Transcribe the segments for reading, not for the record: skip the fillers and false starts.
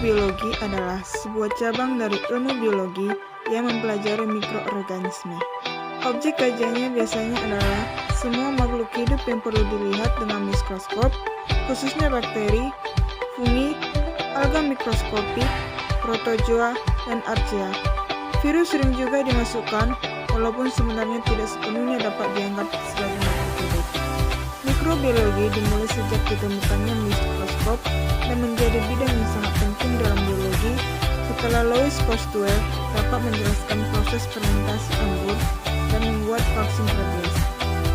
Mikrobiologi adalah sebuah cabang dari ilmu biologi yang mempelajari mikroorganisme. Objek kajiannya biasanya adalah semua makhluk hidup yang perlu dilihat dengan mikroskop, khususnya bakteri, fungi, alga mikroskopik, protozoa, dan archaea. Virus sering juga dimasukkan, walaupun sebenarnya tidak sepenuhnya dapat dianggap sebagai makhluk hidup. Mikrobiologi dimulai sejak ditemukannya mikroskop dan menjadi bidang yang sangat penting dalam biologi setelah Louis Pasteur dapat menjelaskan proses fermentasi anggur dan membuat vaksin rabies.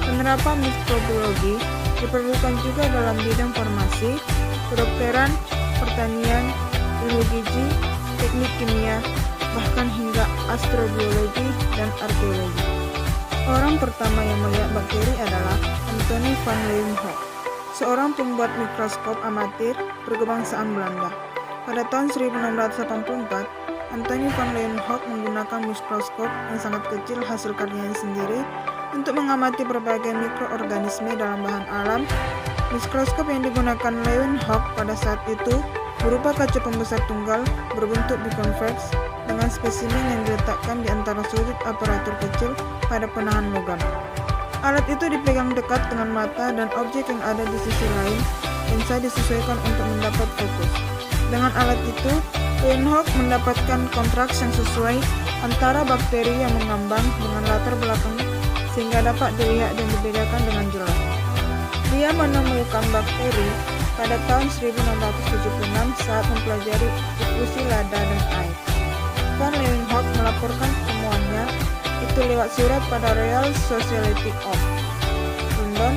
Penerapan mikrobiologi diperlukan juga dalam bidang farmasi, kedokteran, pertanian, ilmu gizi, teknik kimia, bahkan hingga astrobiologi dan arkeologi. Orang pertama yang melihat bakteri adalah Antonie van Leeuwenhoek, seorang pembuat mikroskop amatir berkebangsaan Belanda. Pada tahun 1684, Antonie van Leeuwenhoek menggunakan mikroskop yang sangat kecil hasil karyanya sendiri untuk mengamati berbagai mikroorganisme dalam bahan alam. Mikroskop yang digunakan Leeuwenhoek pada saat itu berupa kaca pembesar tunggal berbentuk biconvex dengan spesimen yang diletakkan di antara sudut aparatur kecil pada penahan logam. Alat itu dipegang dekat dengan mata dan objek yang ada di sisi lain lensa disesuaikan untuk mendapat fokus. Dengan alat itu, Leeuwenhoek mendapatkan kontraks yang sesuai antara bakteri yang mengambang dengan latar belakang sehingga dapat dilihat dan dibedakan dengan jelas. Dia menemukan bakteri pada tahun 1676 saat mempelajari difusi lada dan air. Van Leeuwenhoek melaporkan temuannya itu lewat surat pada Royal Society of London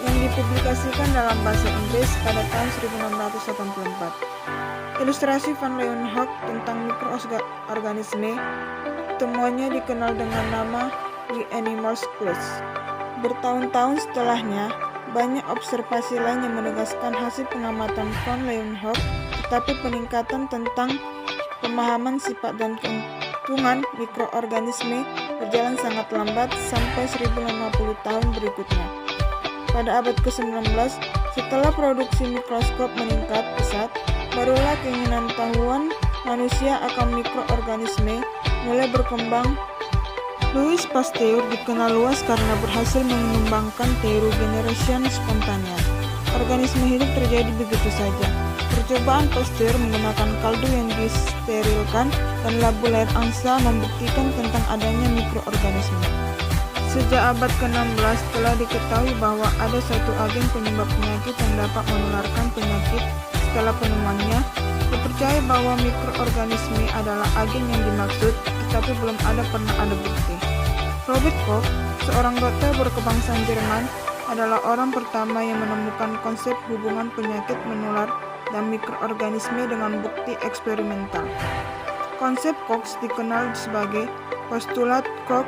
yang dipublikasikan dalam bahasa Inggris pada tahun 1684. Ilustrasi Van Leeuwenhoek tentang mikroorganisme, temuannya dikenal dengan nama The Animal's Clues. Bertahun-tahun setelahnya, banyak observasi lain yang menegaskan hasil pengamatan Van Leeuwenhoek, tetapi peningkatan tentang pemahaman sifat dan keuntungan mikroorganisme berjalan sangat lambat sampai 1050 tahun berikutnya. Pada abad ke-19, setelah produksi mikroskop meningkat pesat, barulah keinginan tahuan manusia akan mikroorganisme mulai berkembang. Louis Pasteur dikenal luas karena berhasil mengembangkan teori generasi spontanea. Organisme hidup terjadi begitu saja. Percobaan Pasteur menggunakan kaldu yang disterilkan dan labu layar angsa membuktikan tentang adanya mikroorganisme. Sejak abad ke-16 telah diketahui bahwa ada satu agen penyebab penyakit yang dapat menularkan penyakit. Setelah penemuannya, dipercaya bahwa mikroorganisme adalah agen yang dimaksud, tetapi belum pernah ada bukti. Robert Koch, seorang dokter berkebangsaan Jerman, adalah orang pertama yang menemukan konsep hubungan penyakit menular dan mikroorganisme dengan bukti eksperimental. Konsep Koch dikenal sebagai postulat Koch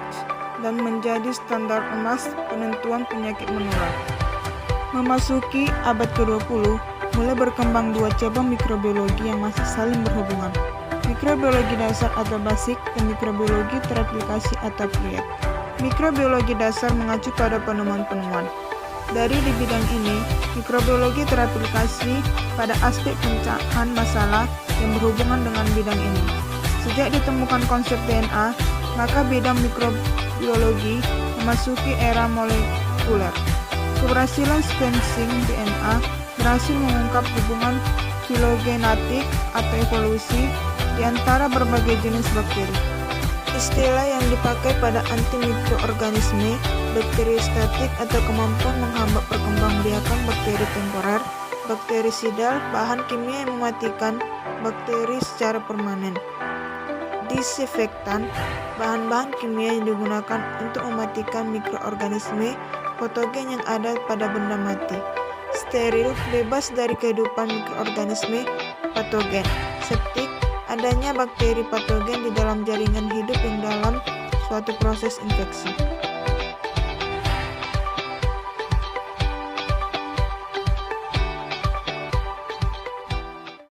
dan menjadi standar emas penentuan penyakit menular. Memasuki abad ke-20, mulai berkembang dua cabang mikrobiologi yang masih saling berhubungan. Mikrobiologi dasar atau basic dan mikrobiologi teraplikasi atau applied. Mikrobiologi dasar mengacu pada penemuan-penemuan. Dari di bidang ini, mikrobiologi teraplikasi pada aspek pemecahan masalah yang berhubungan dengan bidang ini. Sejak ditemukan konsep DNA, maka bidang mikrobiologi memasuki era molekuler. Keberhasilan sequencing DNA berhasil mengungkap hubungan filogenetik atau evolusi di antara berbagai jenis bakteri. Istilah yang dipakai pada antimikroorganisme, bakteriostatik atau kemampuan menghambat perkembangbiakan bakteri temporer, bakterisidal, bahan kimia yang mematikan bakteri secara permanen. Disinfektan, bahan-bahan kimia yang digunakan untuk mematikan mikroorganisme patogen yang ada pada benda mati. Steril, bebas dari kehidupan mikroorganisme patogen. Septik, adanya bakteri patogen di dalam jaringan hidup yang dalam suatu proses infeksi.